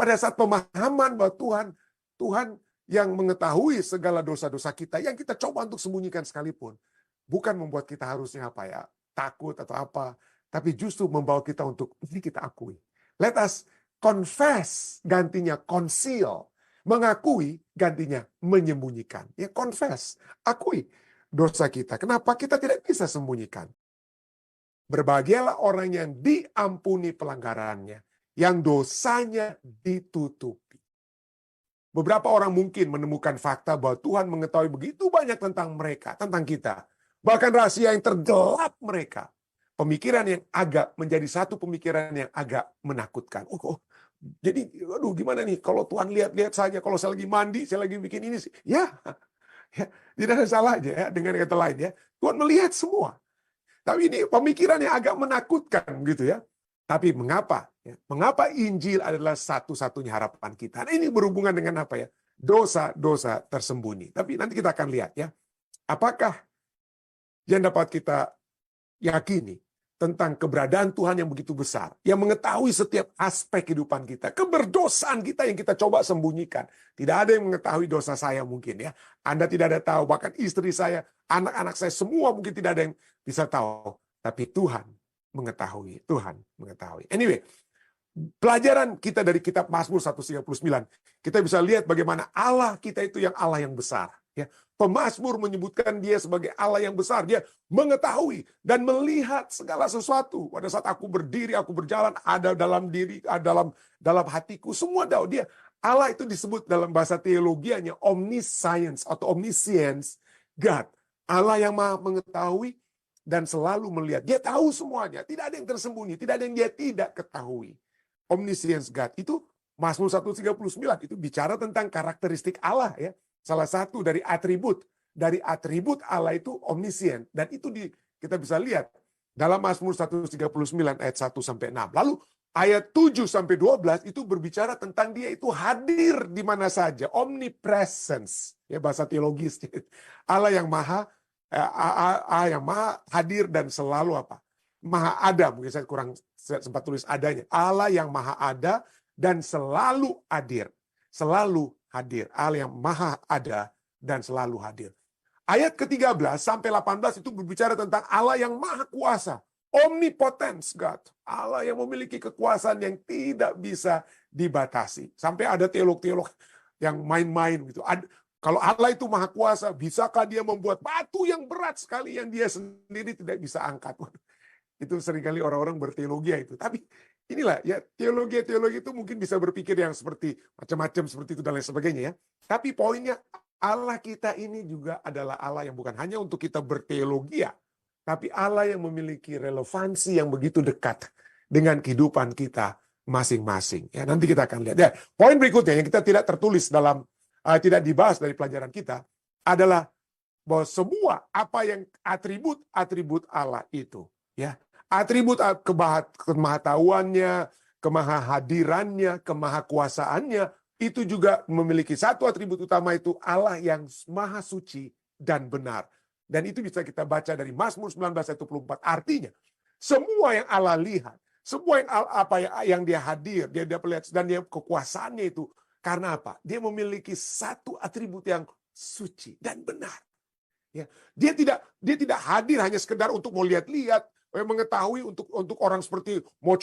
pada saat pemahaman bahwa Tuhan yang mengetahui segala dosa-dosa kita, yang kita coba untuk sembunyikan sekalipun, bukan membuat kita harusnya takut atau apa, tapi justru membawa kita untuk ini kita akui. Let us confess, gantinya conceal. Mengakui, gantinya menyembunyikan. Ya, confess, akui dosa kita. Kenapa kita tidak bisa sembunyikan? Berbahagialah orang yang diampuni pelanggarannya, yang dosanya ditutupi. Beberapa orang mungkin menemukan fakta bahwa Tuhan mengetahui begitu banyak tentang mereka, tentang kita. Bahkan rahasia yang tergelap mereka. Pemikiran yang agak menjadi satu pemikiran yang agak menakutkan. Jadi, gimana nih kalau Tuhan lihat-lihat saja, kalau saya lagi mandi, saya lagi bikin ini sih. Ya, tidak ada salahnya ya, dengan kata lain ya. Tuhan melihat semua. Tapi ini pemikiran yang agak menakutkan gitu ya. Tapi mengapa? Ya, mengapa Injil adalah satu-satunya harapan kita? Nah, ini berhubungan dengan apa ya? Dosa-dosa tersembunyi. Tapi nanti kita akan lihat ya. Apakah yang dapat kita yakini tentang keberadaan Tuhan yang begitu besar, yang mengetahui setiap aspek kehidupan kita, keberdosaan kita yang kita coba sembunyikan. Tidak ada yang mengetahui dosa saya mungkin ya. Anda tidak ada tahu, bahkan istri saya, anak-anak saya, semua mungkin tidak ada yang bisa tahu. Tapi Tuhan mengetahui. Tuhan mengetahui. Anyway, pelajaran kita dari kitab Mazmur 139, kita bisa lihat bagaimana Allah kita itu yang Allah yang besar. Ya, pemazmur menyebutkan dia sebagai Allah yang besar. Dia mengetahui dan melihat segala sesuatu. Pada saat aku berdiri, aku berjalan, ada dalam diri, ada dalam hatiku, semua tahu dia. Allah itu disebut dalam bahasa teologianya omniscience atau omniscience God. Allah yang maha mengetahui dan selalu melihat. Dia tahu semuanya. Tidak ada yang tersembunyi. Tidak ada yang dia tidak ketahui. Omniscience God. Itu Mazmur 139. Itu bicara tentang karakteristik Allah ya. Salah satu dari atribut Allah itu omniscient, dan itu kita bisa lihat dalam Mazmur 139 ayat 1 sampai 6. Lalu ayat 7 sampai 12 itu berbicara tentang dia itu hadir di mana saja, omnipresence ya bahasa teologis. Allah yang maha hadir dan selalu maha ada, mungkin saya kurang sempat tulis adanya. Allah yang maha ada dan selalu hadir. Selalu hadir. Allah yang maha ada dan selalu hadir. Ayat ke-13 sampai 18 itu berbicara tentang Allah yang maha kuasa. Omnipotence God. Allah yang memiliki kekuasaan yang tidak bisa dibatasi. Sampai ada teolog-teolog yang main-main gitu. Kalau Allah itu maha kuasa, bisakah dia membuat batu yang berat sekali yang dia sendiri tidak bisa angkat? Itu seringkali orang-orang berteologi itu. Tapi inilah ya, teologi itu mungkin bisa berpikir yang seperti macam-macam seperti itu dan lain sebagainya ya. Tapi poinnya Allah kita ini juga adalah Allah yang bukan hanya untuk kita berteologi ya, tapi Allah yang memiliki relevansi yang begitu dekat dengan kehidupan kita masing-masing. Ya, nanti kita akan lihat. Ya, poin berikutnya yang kita tidak tertulis dalam tidak dibahas dari pelajaran kita adalah bahwa semua apa yang atribut Allah itu ya. Atribut kemahatauannya, kemahahadirannya, kemahakuasaannya, itu juga memiliki satu atribut utama, itu Allah yang maha suci dan benar. Dan itu bisa kita baca dari Mazmur 19 ayat 24. Artinya, semua yang Allah lihat, semua yang dia hadir, dia lihat, dan dia kekuasaannya itu, karena apa? Dia memiliki satu atribut yang suci dan benar. Ya, dia tidak hadir hanya sekedar untuk mau lihat-lihat, mengetahui untuk orang seperti mau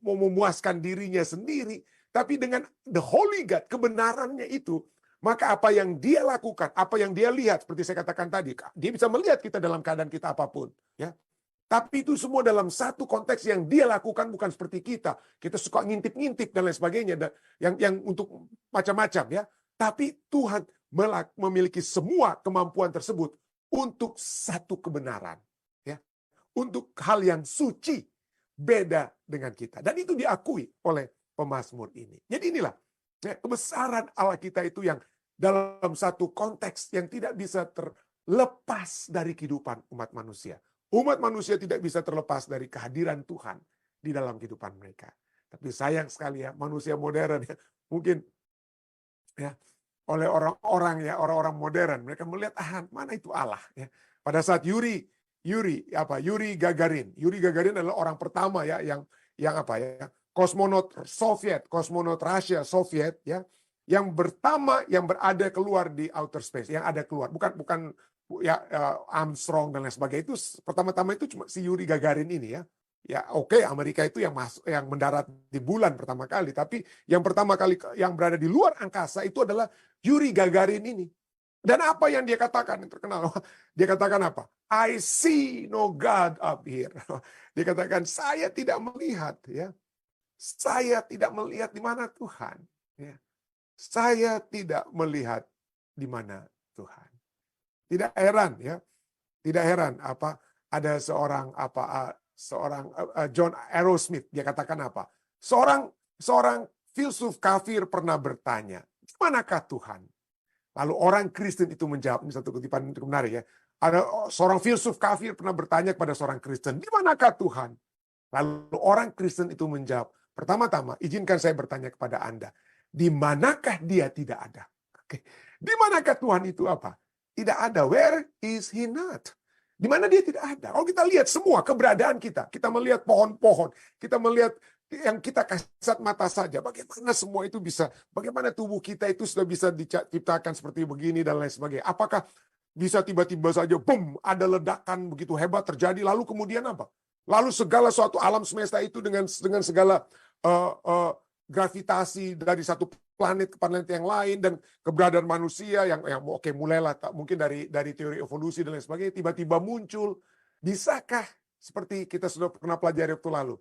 memuaskan dirinya sendiri, tapi dengan the Holy God, kebenarannya itu, maka apa yang dia lakukan, apa yang dia lihat, seperti saya katakan tadi, dia bisa melihat kita dalam keadaan kita apapun, ya. Tapi itu semua dalam satu konteks yang dia lakukan, bukan seperti kita. Kita suka ngintip-ngintip dan lain sebagainya, dan yang untuk macam-macam ya. Tapi Tuhan memiliki semua kemampuan tersebut untuk satu kebenaran. Untuk hal yang suci, beda dengan kita. Dan itu diakui oleh pemazmur ini. Jadi inilah ya, kebesaran Allah kita itu yang dalam satu konteks yang tidak bisa terlepas dari kehidupan umat manusia. Umat manusia tidak bisa terlepas dari kehadiran Tuhan di dalam kehidupan mereka. Tapi sayang sekali ya, manusia modern ya, mungkin ya oleh orang-orang modern, mereka melihat mana itu Allah ya. Pada saat Yuri Gagarin adalah orang pertama ya yang kosmonot Soviet, kosmonot Rusia Soviet, ya, yang berada keluar di outer space, yang ada keluar, bukan ya Armstrong dan lain sebagainya. Itu pertama-tama itu cuma si Yuri Gagarin ini, ya. Ya oke, Amerika itu yang mendarat di bulan pertama kali, tapi yang pertama kali yang berada di luar angkasa itu adalah Yuri Gagarin ini. Dan apa yang dia katakan yang terkenal? Dia katakan apa? I see no God up here. Dia katakan saya tidak melihat, ya. Saya tidak melihat di mana Tuhan, ya. Saya tidak melihat di mana Tuhan. Tidak heran, ya. Tidak heran apa ada seorang John Arrowsmith, dia katakan apa? Seorang filsuf kafir pernah bertanya, di manakah Tuhan? Lalu orang Kristen itu menjawab, ini satu kutipan yang menarik, ya. Ada seorang filsuf kafir pernah bertanya kepada seorang Kristen, di manakah Tuhan? Lalu orang Kristen itu menjawab, pertama-tama izinkan saya bertanya kepada Anda, di manakah dia tidak ada? Oke. Di manakah Tuhan itu apa? Tidak ada. Where is he not? Di mana dia tidak ada. Kalau kita lihat semua keberadaan kita melihat pohon-pohon, kita melihat yang kita kasat mata saja, bagaimana semua itu bisa, bagaimana tubuh kita itu sudah bisa diciptakan seperti begini dan lain sebagainya. Apakah bisa tiba-tiba saja, boom, ada ledakan begitu hebat terjadi, lalu kemudian apa? Lalu segala suatu alam semesta itu dengan segala gravitasi dari satu planet ke planet yang lain dan keberadaan manusia yang oke, mulailah mungkin dari teori evolusi dan lain sebagainya tiba-tiba muncul. Bisakah seperti kita sudah pernah pelajari waktu lalu,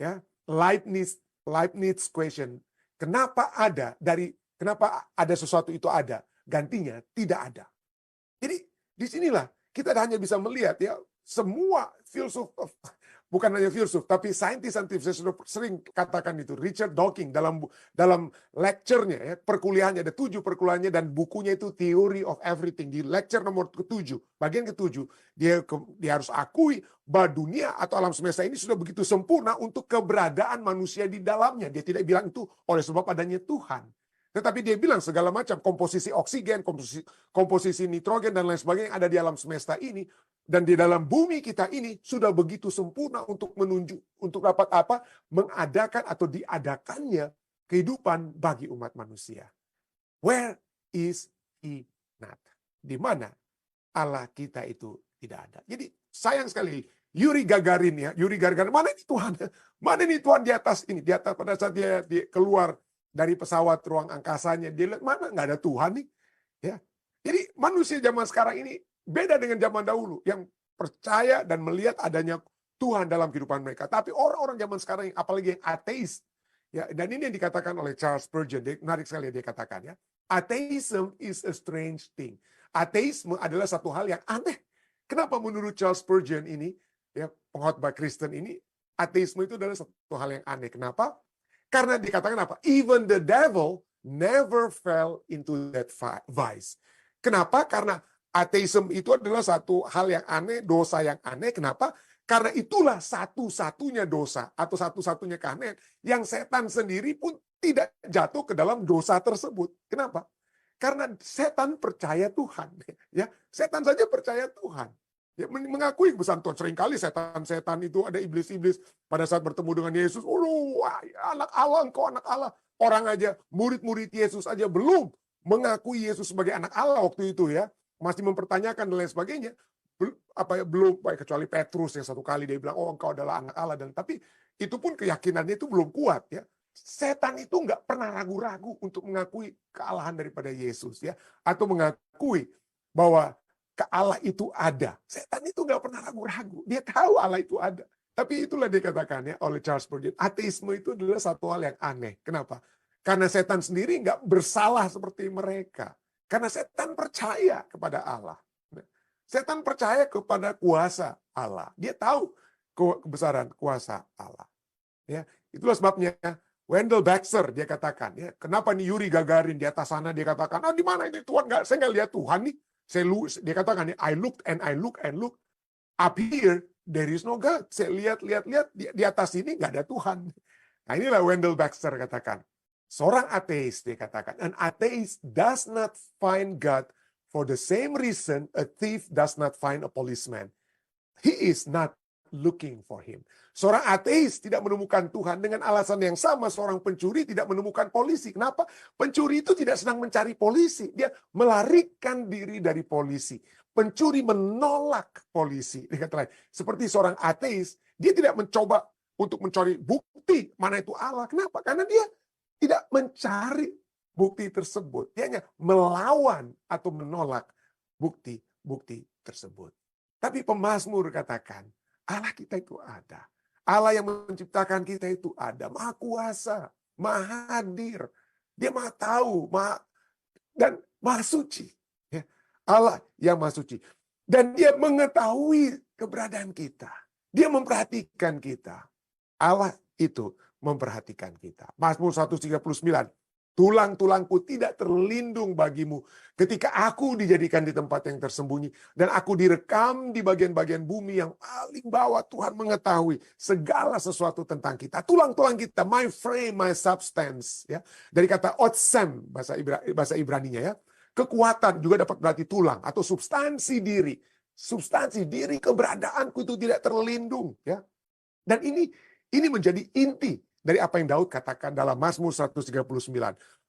ya, Leibniz question, kenapa ada sesuatu itu ada, gantinya tidak ada. Jadi disinilah kita hanya bisa melihat, ya, semua filsuf, bukan hanya filsuf, tapi saintis-saintis, saya sudah sering katakan itu. Richard Dawkins dalam lecture-nya, ya, perkuliahannya, ada 7 perkuliahannya, dan bukunya itu Theory of Everything. Di lecture nomor ke-7, bagian ke-7, dia harus akui bahwa dunia atau alam semesta ini sudah begitu sempurna untuk keberadaan manusia di dalamnya. Dia tidak bilang itu oleh sebab adanya Tuhan. Tetapi dia bilang segala macam komposisi oksigen, komposisi nitrogen, dan lain sebagainya yang ada di alam semesta ini, dan di dalam bumi kita ini sudah begitu sempurna untuk dapat apa? Mengadakan atau diadakannya kehidupan bagi umat manusia. Where is he not? Di mana Allah kita itu tidak ada. Jadi sayang sekali, Yuri Gagarin, mana ini Tuhan? Mana ini Tuhan di atas ini? Di atas pada saat dia keluar dari pesawat ruang angkasanya, dia lihat mana nggak ada Tuhan nih, ya. Jadi manusia zaman sekarang ini beda dengan zaman dahulu yang percaya dan melihat adanya Tuhan dalam kehidupan mereka. Tapi orang-orang zaman sekarang, apalagi yang ateis, ya, dan ini yang dikatakan oleh Charles Spurgeon, menarik sekali dia katakan, ya, atheism is a strange thing. Ateisme adalah satu hal yang aneh. Kenapa menurut Charles Spurgeon ini, ya, pengkhotbah Kristen ini, ateisme itu adalah satu hal yang aneh. Kenapa? Karena dikatakan apa? Even the devil never fell into that vice. Kenapa? Karena ateisme itu adalah satu hal yang aneh, dosa yang aneh. Kenapa? Karena itulah satu-satunya dosa atau satu-satunya keanehan yang setan sendiri pun tidak jatuh ke dalam dosa tersebut. Kenapa? Karena setan percaya Tuhan. Ya, setan saja percaya Tuhan. Ya, mengakui kebesaran Tuhan. Seringkali setan itu ada iblis-iblis pada saat bertemu dengan Yesus. Anak Allah, engkau anak Allah. Orang aja, murid-murid Yesus aja belum mengakui Yesus sebagai anak Allah waktu itu, ya. Masih mempertanyakan dan lain sebagainya. Belum, kecuali Petrus yang satu kali dia bilang, oh engkau adalah anak Allah. Tapi itu pun keyakinannya itu belum kuat, ya. Setan itu nggak pernah ragu-ragu untuk mengakui kealahan daripada Yesus, ya. Atau mengakui bahwa Allah itu ada. Setan itu nggak pernah ragu-ragu. Dia tahu Allah itu ada. Tapi itulah dikatakan, ya, oleh Charles Spurgeon. Ateisme itu adalah satu hal yang aneh. Kenapa? Karena setan sendiri nggak bersalah seperti mereka. Karena setan percaya kepada Allah. Setan percaya kepada kuasa Allah. Dia tahu kebesaran kuasa Allah. Ya, itulah sebabnya Wendell Baxter dia katakan, ya, kenapa nih Yuri Gagarin di atas sana dia katakan, di mana ini Tuhan? Saya nggak lihat Tuhan nih. Dia katakan, I looked and I look and look. Up here, there is no God. Saya lihat, di atas ini nggak ada Tuhan. Nah, inilah Wendell Baxter katakan. Seorang ateis, dia katakan, an atheist does not find God for the same reason a thief does not find a policeman. He is not looking for him. Seorang ateis tidak menemukan Tuhan dengan alasan yang sama seorang pencuri tidak menemukan polisi. Kenapa? Pencuri itu tidak sedang mencari polisi. Dia melarikan diri dari polisi. Pencuri menolak polisi. Dikata lain, seperti seorang ateis, dia tidak mencoba untuk mencari bukti mana itu Allah. Kenapa? Karena dia tidak mencari bukti tersebut. Dia hanya melawan atau menolak bukti-bukti tersebut. Tapi pemazmur katakan, Allah kita itu ada. Allah yang menciptakan kita itu ada. Maha kuasa, maha hadir. Dia maha tahu, dan maha suci. Ya, Allah yang maha suci. Dan dia mengetahui keberadaan kita. Dia memperhatikan kita. Allah itu memperhatikan kita. Mazmur 139. Tulang-tulangku tidak terlindung bagimu ketika aku dijadikan di tempat yang tersembunyi dan aku direkam di bagian-bagian bumi yang paling bawah. Tuhan mengetahui segala sesuatu tentang kita. Tulang-tulang kita, my frame, my substance, ya. Dari kata otsem bahasa Ibraninya, ya. Kekuatan juga dapat berarti tulang atau substansi diri. Substansi diri, keberadaanku itu tidak terlindung, ya. Dan ini menjadi inti dari apa yang Daud katakan dalam Mazmur 139.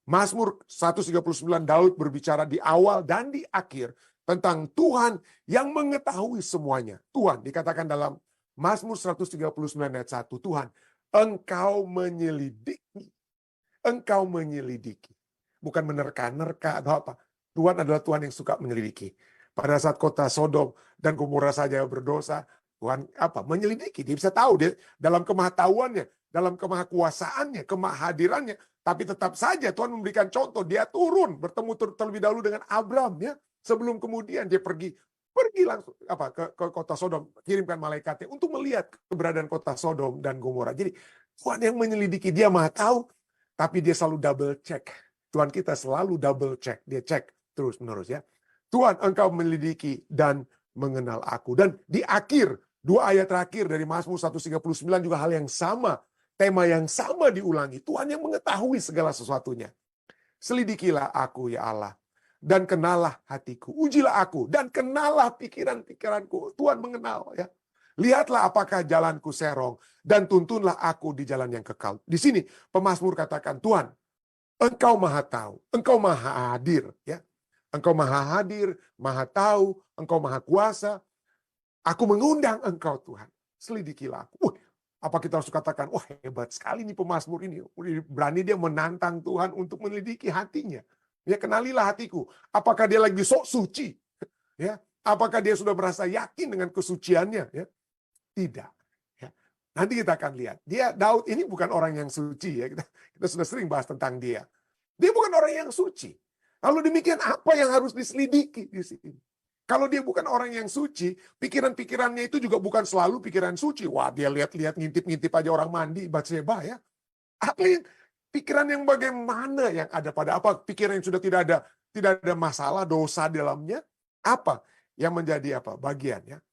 Mazmur 139 Daud berbicara di awal dan di akhir tentang Tuhan yang mengetahui semuanya. Tuhan dikatakan dalam Mazmur 139 ayat 1, Tuhan, Engkau menyelidiki. Engkau menyelidiki. Bukan menerka-nerka atau apa. Tuhan adalah Tuhan yang suka menyelidiki. Pada saat kota Sodom dan Gomora saja berdosa, Tuhan menyelidiki. Dia bisa tahu, dia dalam kemahatauannya, dalam kemahakuasaannya, kemahadirannya, tapi tetap saja Tuhan memberikan contoh. Dia turun bertemu terlebih dahulu dengan Abram, ya, sebelum kemudian dia pergi langsung ke kota Sodom, kirimkan malaikatnya untuk melihat keberadaan kota Sodom dan Gomora. Jadi Tuhan yang menyelidiki, dia maha tahu, tapi dia selalu double check. Tuhan kita selalu double check, dia cek terus menerus, ya. Tuhan, Engkau menyelidiki dan mengenal aku. Dan di akhir 2 ayat terakhir dari Mazmur 139 juga hal yang sama. Tema yang sama diulangi. Tuhan yang mengetahui segala sesuatunya. Selidikilah aku, ya Allah. Dan kenalah hatiku. Ujilah aku. Dan kenalah pikiran-pikiranku. Tuhan mengenal, ya. Lihatlah apakah jalanku serong. Dan tuntunlah aku di jalan yang kekal. Di sini pemazmur katakan, Tuhan, Engkau maha tahu. Engkau maha hadir, ya. Engkau maha hadir, maha tahu. Engkau maha kuasa. Aku mengundang Engkau, Tuhan. Selidikilah aku. Apa kita harus katakan, wah hebat sekali nih pemazmur ini. Berani dia menantang Tuhan untuk menyelidiki hatinya. Ya, kenalilah hatiku. Apakah dia lagi sok suci? Ya, apakah dia sudah merasa yakin dengan kesuciannya? Ya, tidak. Ya. Nanti kita akan lihat. Daud ini bukan orang yang suci. Ya, kita sudah sering bahas tentang dia. Dia bukan orang yang suci. Lalu demikian apa yang harus diselidiki di sini? Kalau dia bukan orang yang suci, pikiran-pikirannya itu juga bukan selalu pikiran suci. Wah, dia lihat-lihat, ngintip-ngintip aja orang mandi, Batseba, ya. Apa yang pikiran yang bagaimana yang ada pada apa? Pikiran yang sudah tidak ada masalah, dosa dalamnya. Apa yang menjadi bagiannya?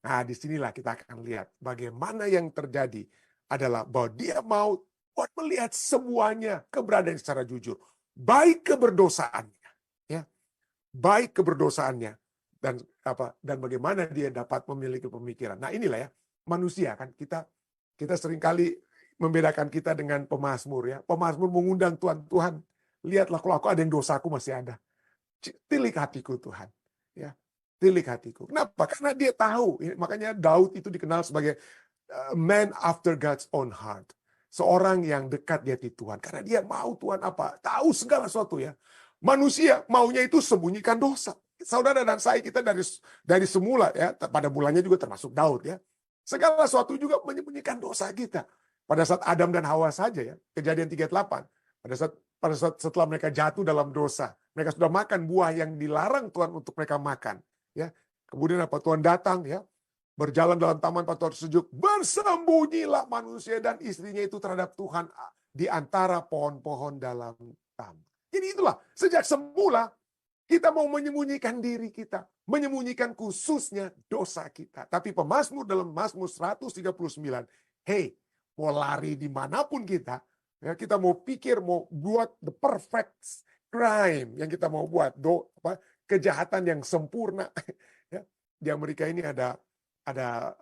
Nah, disinilah kita akan lihat bagaimana yang terjadi adalah bahwa dia mau buat melihat semuanya keberadaan secara jujur. Baik keberdosaannya, ya. Baik keberdosaannya. Dan bagaimana dia dapat memiliki pemikiran. Nah, inilah, ya, manusia kan kita seringkali membedakan kita dengan pemazmur, ya. Pemazmur mengundang Tuhan, lihatlah kalau aku ada yang dosaku masih ada. Tilik hatiku, Tuhan, ya. Tilik hatiku. Kenapa? Karena dia tahu. Makanya Daud itu dikenal sebagai man after God's own heart. Seorang yang dekat di hati Tuhan. Karena dia mau Tuhan tahu segala sesuatu, ya. Manusia maunya itu sembunyikan dosa. Saudara dan saya, kita dari semula, ya, pada mulanya juga termasuk Daud, ya. Segala sesuatu juga menyembunyikan dosa kita. Pada saat Adam dan Hawa saja, ya, Kejadian 38. Pada saat setelah mereka jatuh dalam dosa, mereka sudah makan buah yang dilarang Tuhan untuk mereka makan, ya. Kemudian Tuhan datang, ya, berjalan dalam taman pada waktu sejuk, bersembunyilah manusia dan istrinya itu terhadap Tuhan di antara pohon-pohon dalam taman. Jadi itulah, sejak semula kita mau menyembunyikan diri kita, menyembunyikan khususnya dosa kita. Tapi pemazmur dalam Mazmur 139, hey, mau lari dimanapun kita, ya, kita mau pikir, mau buat the perfect crime yang kita mau buat, kejahatan yang sempurna. Ya, di Amerika ini ada ada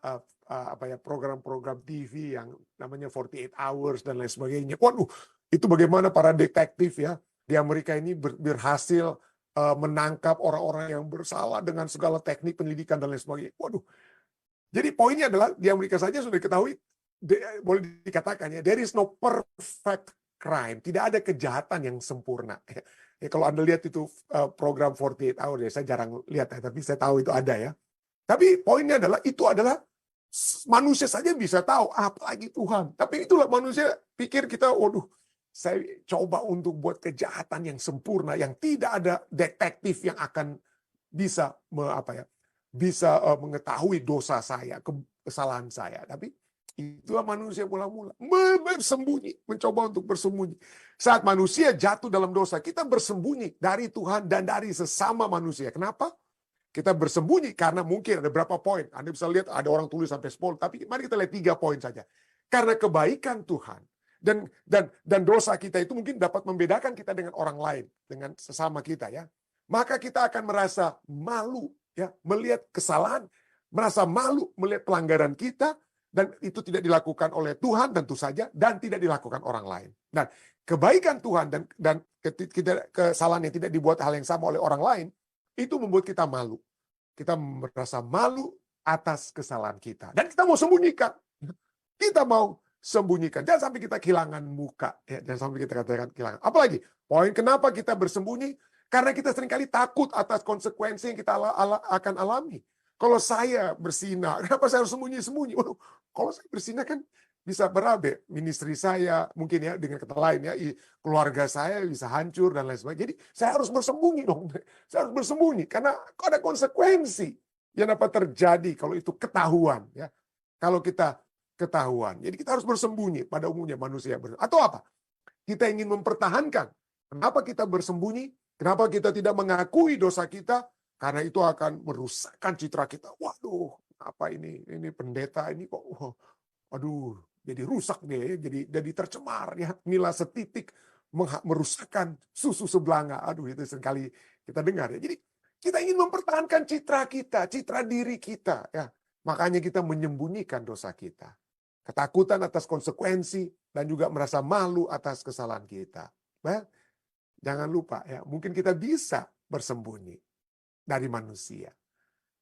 program-program TV yang namanya 48 Hours dan lain sebagainya. Waduh, itu bagaimana para detektif ya di Amerika ini berhasil menangkap orang-orang yang bersalah dengan segala teknik penyelidikan dan lain sebagainya. Waduh. Jadi poinnya adalah di Amerika saja sudah diketahui, boleh dikatakan ya, there is no perfect crime. Tidak ada kejahatan yang sempurna. Ya, kalau Anda lihat itu program 48 Hours, ya, saya jarang lihat ya, tapi saya tahu itu ada ya. Tapi poinnya adalah itu adalah manusia saja bisa tahu, apalagi Tuhan. Tapi itulah manusia pikir kita, waduh, saya coba untuk buat kejahatan yang sempurna, yang tidak ada detektif yang akan bisa bisa mengetahui dosa saya, kesalahan saya. Tapi itulah manusia mula-mula bersembunyi, mencoba untuk bersembunyi. Saat manusia jatuh dalam dosa, kita bersembunyi dari Tuhan dan dari sesama manusia. Kenapa? Kita bersembunyi karena mungkin ada berapa poin. Anda bisa lihat ada orang tulis sampai 10, tapi mari kita lihat 3 poin saja. Karena kebaikan Tuhan dan dosa kita itu mungkin dapat membedakan kita dengan orang lain, dengan sesama kita ya. Maka kita akan merasa malu ya, melihat kesalahan, merasa malu melihat pelanggaran kita, dan itu tidak dilakukan oleh Tuhan tentu saja, dan tidak dilakukan orang lain. Nah, kebaikan Tuhan dan kesalahan yang tidak dibuat hal yang sama oleh orang lain, itu membuat kita malu. Kita merasa malu atas kesalahan kita. Dan kita mau sembunyikan. Kita mau sembunyikan. Jangan sampai kita kehilangan muka. Ya, jangan sampai kita katakan kehilangan. Apalagi, poin kenapa kita bersembunyi? Karena kita seringkali takut atas konsekuensi yang kita akan alami. Kalau saya bersinah, kenapa saya harus sembunyi-sembunyi? Kalau saya bersinah kan bisa berabe. Ministry saya, mungkin ya dengan kata lain ya, keluarga saya bisa hancur dan lain sebagainya. Jadi saya harus bersembunyi dong. Saya harus bersembunyi karena ada konsekuensi yang dapat terjadi kalau itu ketahuan ya. Kalau kita ketahuan. Jadi kita harus bersembunyi pada umumnya manusia. Atau apa? Kita ingin mempertahankan. Kenapa kita bersembunyi? Kenapa kita tidak mengakui dosa kita? Karena itu akan merusakkan citra kita. Waduh, apa ini pendeta ini kok aduh, jadi rusak deh, jadi tercemar ya, nila setitik merusakkan susu sebelanga. Aduh, itu seringkali kita dengar ya. Jadi kita ingin mempertahankan citra kita, citra diri kita ya. Makanya kita menyembunyikan dosa kita. Ketakutan atas konsekuensi dan juga merasa malu atas kesalahan kita. Nah, jangan lupa ya, mungkin kita bisa bersembunyi dari manusia.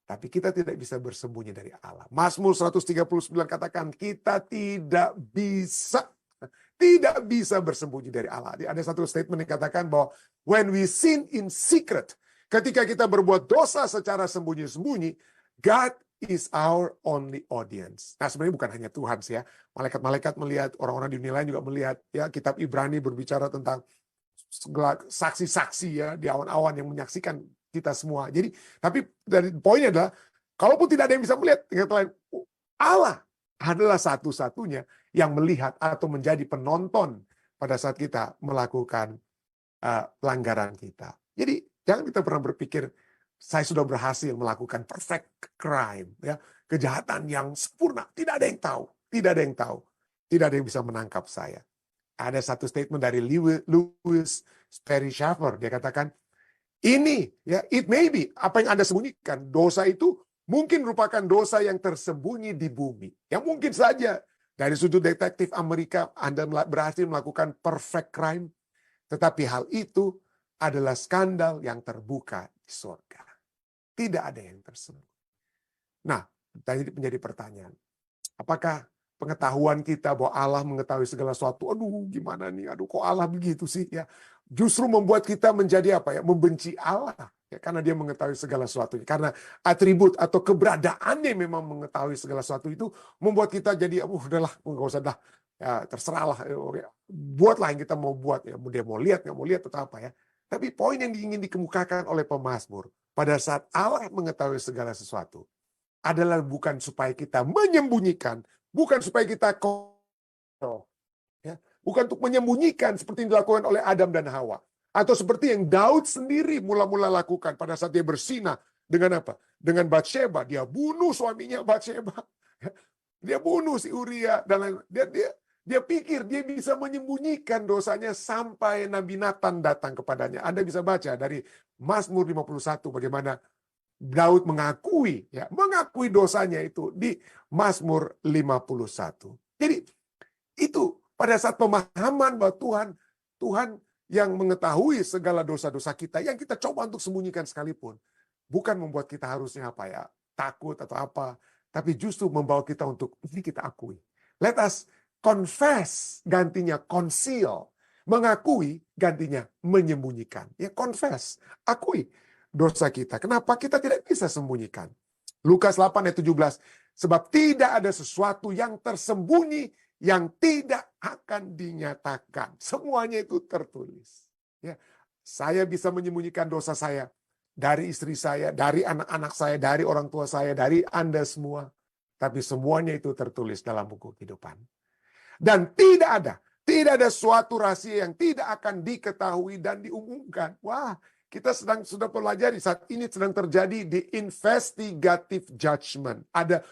Tapi kita tidak bisa bersembunyi dari Allah. Mazmur 139 katakan kita tidak bisa bersembunyi dari Allah. Ada satu statement yang katakan bahwa when we sin in secret, ketika kita berbuat dosa secara sembunyi-sembunyi, God is our only audience. Nah, sebenarnya bukan hanya Tuhan sih ya. Malaikat-malaikat melihat, orang-orang di dunia lain juga melihat. Ya, kitab Ibrani berbicara tentang saksi-saksi ya di awan-awan yang menyaksikan kita semua. Jadi, tapi dari poinnya adalah, kalaupun tidak ada yang bisa melihat, Allah adalah satu-satunya yang melihat atau menjadi penonton pada saat kita melakukan pelanggaran kita. Jadi, jangan kita pernah berpikir, saya sudah berhasil melakukan perfect crime, ya, kejahatan yang sempurna. Tidak ada yang tahu, tidak ada yang tahu, tidak ada yang bisa menangkap saya. Ada satu statement dari Lewis Sperry Chafer, dia katakan, ini ya, it may be apa yang Anda sembunyikan, dosa itu mungkin merupakan dosa yang tersembunyi di bumi. Yang mungkin saja dari sudut detektif Amerika Anda berhasil melakukan perfect crime, tetapi hal itu adalah skandal yang terbuka di surga. Tidak ada yang tersembunyi. Nah, tadi menjadi pertanyaan, apakah pengetahuan kita bahwa Allah mengetahui segala sesuatu, aduh gimana nih, aduh kok Allah begitu sih ya, justru membuat kita menjadi apa ya, membenci Allah ya, karena dia mengetahui segala sesuatu. Karena atribut atau keberadaannya memang mengetahui segala sesuatu itu membuat kita jadi udahlah, nggak usah dah ya, terserahlah ya, buatlah yang kita mau buat ya, dia mau lihat nggak mau lihat atau apa ya. Tapi poin yang ingin dikemukakan oleh pemazmur pada saat Allah mengetahui segala sesuatu adalah bukan supaya kita menyembunyikan, bukan supaya kita ya, bukan untuk menyembunyikan seperti yang dilakukan oleh Adam dan Hawa, atau seperti yang Daud sendiri mula-mula lakukan pada saat dia bersinah dengan apa? Dengan Batsheba, dia bunuh suaminya Batsheba, dia bunuh si Uria dan lain. Dia pikir dia bisa menyembunyikan dosanya sampai Nabi Nathan datang kepadanya. Anda bisa baca dari Mazmur 51 bagaimana Daud mengakui dosanya itu di Mazmur 51. Jadi itu pada saat pemahaman bahwa Tuhan yang mengetahui segala dosa-dosa kita yang kita coba untuk sembunyikan sekalipun, bukan membuat kita harusnya takut atau apa, tapi justru membawa kita untuk ini kita akui. Let us confess, gantinya conceal. Mengakui gantinya menyembunyikan. Ya, confess, akui dosa kita. Kenapa kita tidak bisa sembunyikan? Lukas 8 ayat 17. Sebab tidak ada sesuatu yang tersembunyi yang tidak akan dinyatakan. Semuanya itu tertulis. Ya, saya bisa menyembunyikan dosa saya dari istri saya, dari anak-anak saya, dari orang tua saya, dari Anda semua. Tapi semuanya itu tertulis dalam buku kehidupan. Dan tidak ada suatu rahasia yang tidak akan diketahui dan diumumkan. Wah, kita sudah pelajari saat ini sedang terjadi di investigative judgment. Ada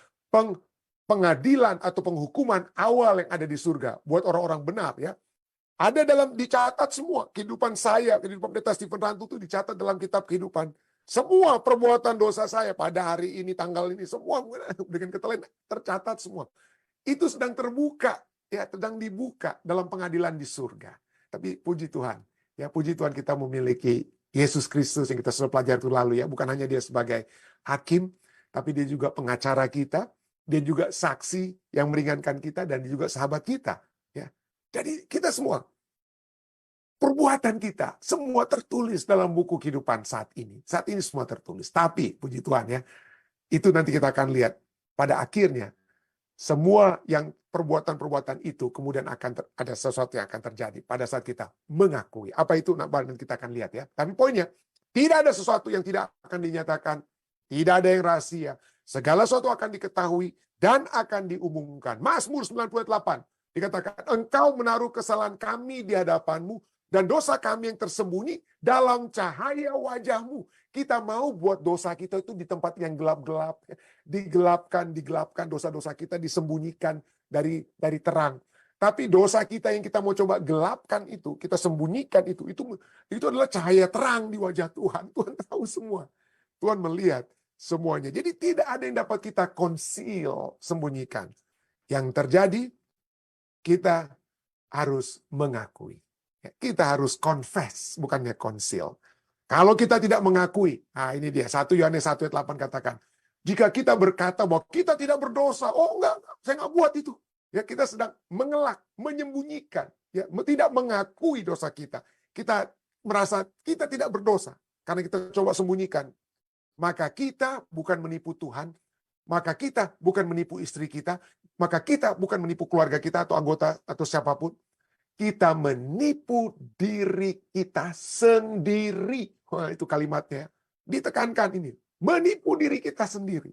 pengadilan atau penghukuman awal yang ada di surga buat orang-orang benar ya. Ada dicatat semua kehidupan saya, kehidupan Pendeta Stephen Rantu itu dicatat dalam kitab kehidupan. Semua perbuatan dosa saya pada hari ini, tanggal ini, semua dengan kata lain tercatat semua. Itu sedang terbuka. Ya, sedang dibuka dalam pengadilan di surga. Tapi puji Tuhan, ya puji Tuhan kita memiliki Yesus Kristus yang kita sudah pelajari itu lalu ya. Bukan hanya dia sebagai hakim, tapi dia juga pengacara kita, dia juga saksi yang meringankan kita dan dia juga sahabat kita. Ya, jadi kita semua, perbuatan kita semua tertulis dalam buku kehidupan saat ini. Saat ini semua tertulis. Tapi puji Tuhan ya, itu nanti kita akan lihat pada akhirnya. Semua yang perbuatan-perbuatan itu kemudian akan ada sesuatu yang akan terjadi pada saat kita mengakui. Apa itu? Nah, kita akan lihat ya. Tapi poinnya, tidak ada sesuatu yang tidak akan dinyatakan, tidak ada yang rahasia. Segala sesuatu akan diketahui dan akan diumumkan. Mazmur 98 dikatakan, engkau menaruh kesalahan kami di hadapanmu dan dosa kami yang tersembunyi dalam cahaya wajahmu. Kita mau buat dosa kita itu di tempat yang gelap-gelap. Digelapkan dosa-dosa kita disembunyikan dari terang. Tapi dosa kita yang kita mau coba gelapkan itu, kita sembunyikan itu adalah cahaya terang di wajah Tuhan. Tuhan tahu semua. Tuhan melihat semuanya. Jadi tidak ada yang dapat kita conceal, sembunyikan. Yang terjadi, kita harus mengakui. Kita harus confess, bukannya conceal. Kalau kita tidak mengakui, nah ini dia, 1 Yohanes 1 ayat 8 katakan, jika kita berkata bahwa kita tidak berdosa, oh enggak, saya enggak buat itu. Ya, kita sedang mengelak, menyembunyikan, ya, tidak mengakui dosa kita. Kita merasa kita tidak berdosa karena kita coba sembunyikan. Maka kita bukan menipu Tuhan, maka kita bukan menipu istri kita, maka kita bukan menipu keluarga kita atau anggota atau siapapun. Kita menipu diri kita sendiri. Wah, itu kalimatnya. Ditekankan ini. Menipu diri kita sendiri.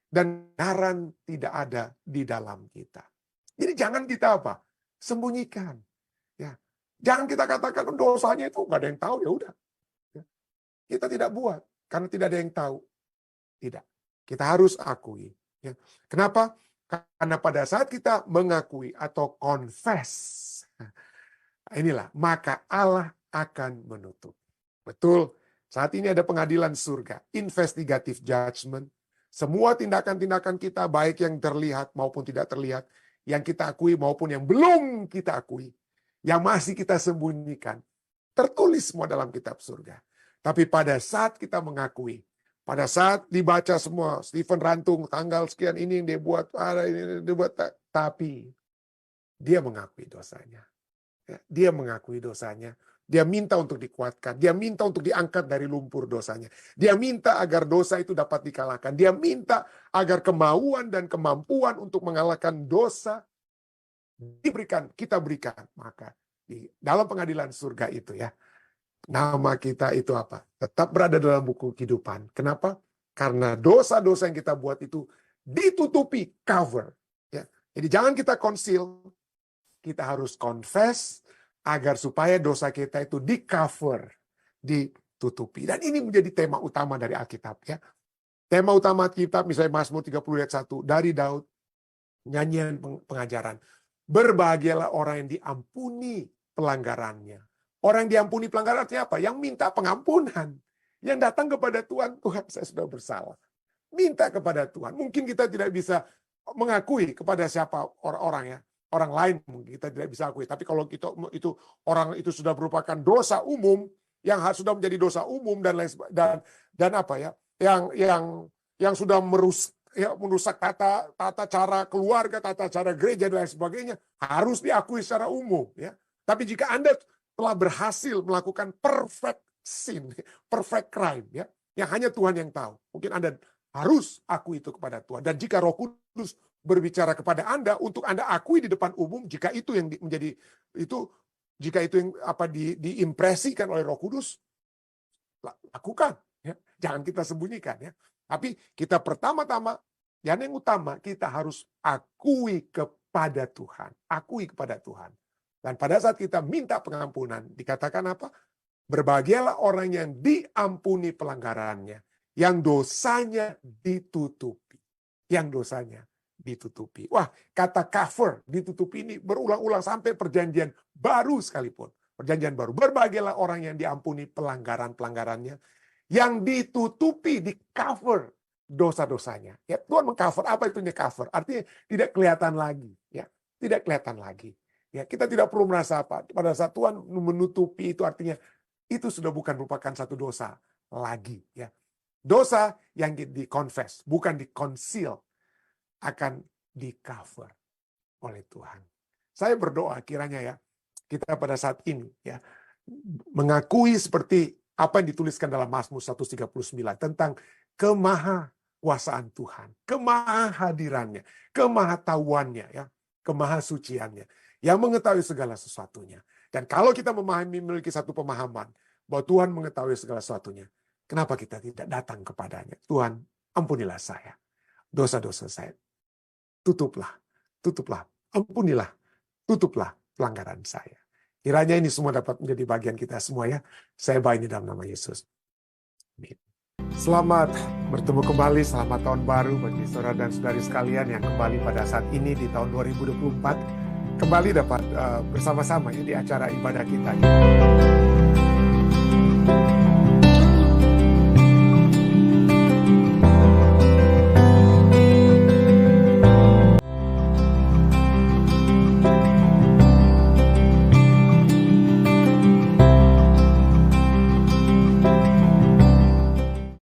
Dan kebenaran tidak ada di dalam kita. Jadi jangan kita apa? Sembunyikan. Ya. Jangan kita katakan dosanya itu nggak ada yang tahu, ya udah. Ya. Kita tidak buat karena tidak ada yang tahu. Tidak. Kita harus akui. Ya. Kenapa? Karena pada saat kita mengakui atau confess, inilah, maka Allah akan menutup. Betul, saat ini ada pengadilan surga, investigative judgment. Semua tindakan-tindakan kita, baik yang terlihat maupun tidak terlihat, yang kita akui maupun yang belum kita akui, yang masih kita sembunyikan, tertulis semua dalam kitab surga. Tapi pada saat kita mengakui, pada saat dibaca semua, Stephen Rantung, tanggal sekian ini yang dia buat, tapi dia mengakui dosanya. Dia mengakui dosanya. Dia minta untuk dikuatkan. Dia minta untuk diangkat dari lumpur dosanya. Dia minta agar dosa itu dapat dikalahkan. Dia minta agar kemauan dan kemampuan untuk mengalahkan dosa diberikan, kita berikan. Maka di dalam pengadilan surga itu ya, nama kita itu apa? Tetap berada dalam buku kehidupan. Kenapa? Karena dosa-dosa yang kita buat itu ditutupi, cover. Ya. Jadi jangan kita conceal. Kita harus confess agar supaya dosa kita itu di-cover, ditutupi. Dan ini menjadi tema utama dari Alkitab. Ya. Tema utama Alkitab, misalnya Mazmur 30 ayat 1, dari Daud, nyanyian pengajaran. Berbahagialah orang yang diampuni pelanggarannya. Orang yang diampuni pelanggaran artinya apa? Yang minta pengampunan. Yang datang kepada Tuhan, Tuhan saya sudah bersalah. Minta kepada Tuhan. Mungkin kita tidak bisa mengakui kepada siapa orang-orang ya. Orang lain mungkin kita tidak bisa akui. Tapi kalau orang itu sudah merupakan dosa umum, yang sudah menjadi dosa umum dan apa ya, yang sudah merusak tata cara keluarga, tata cara gereja dan lain sebagainya, harus diakui secara umum ya. Tapi jika Anda telah berhasil melakukan perfect sin, perfect crime ya, yang hanya Tuhan yang tahu, mungkin Anda harus akui itu kepada Tuhan. Dan jika Roh Kudus berbicara kepada Anda untuk Anda akui di depan umum, jika itu yang menjadi jika itu yang diimpresikan oleh Roh Kudus, lakukan ya. Jangan kita sembunyikan ya. Tapi kita pertama-tama, yang utama kita harus akui kepada Tuhan, akui kepada Tuhan. Dan pada saat kita minta pengampunan, dikatakan apa? Berbahagialah orang yang diampuni pelanggarannya, yang dosanya ditutupi. Yang dosanya ditutupi. Wah, kata cover, ditutupi ini berulang-ulang sampai perjanjian baru sekalipun. Perjanjian baru. Berbahagialah orang yang diampuni pelanggaran-pelanggarannya, yang ditutupi, di cover dosa-dosanya. Ya, Tuhan mengcover. Apa itu cover? Artinya tidak kelihatan lagi. Ya, tidak kelihatan lagi. Ya, kita tidak perlu merasa apa. Pada saat Tuhan menutupi itu artinya itu sudah bukan merupakan satu dosa lagi. Ya, dosa yang di-confess, bukan di-conceal, akan di-cover oleh Tuhan. Saya berdoa kiranya ya, kita pada saat ini ya mengakui seperti apa yang dituliskan dalam Mazmur 139 tentang kemahakuasaan Tuhan, kemahadirannya, kemahatauannya ya, kemahasuciannya, yang mengetahui segala sesuatunya. Dan kalau kita memiliki satu pemahaman bahwa Tuhan mengetahui segala sesuatunya, kenapa kita tidak datang kepadanya? Tuhan, ampunilah saya, dosa-dosa saya. Tutuplah, ampunilah, tutuplah pelanggaran saya. Kiranya ini semua dapat menjadi bagian kita semua ya. Saya baik dalam nama Yesus. Amin. Selamat bertemu kembali, selamat tahun baru bagi saudara dan saudari sekalian yang kembali pada saat ini di tahun 2024. Kembali dapat bersama-sama ya di acara ibadah kita.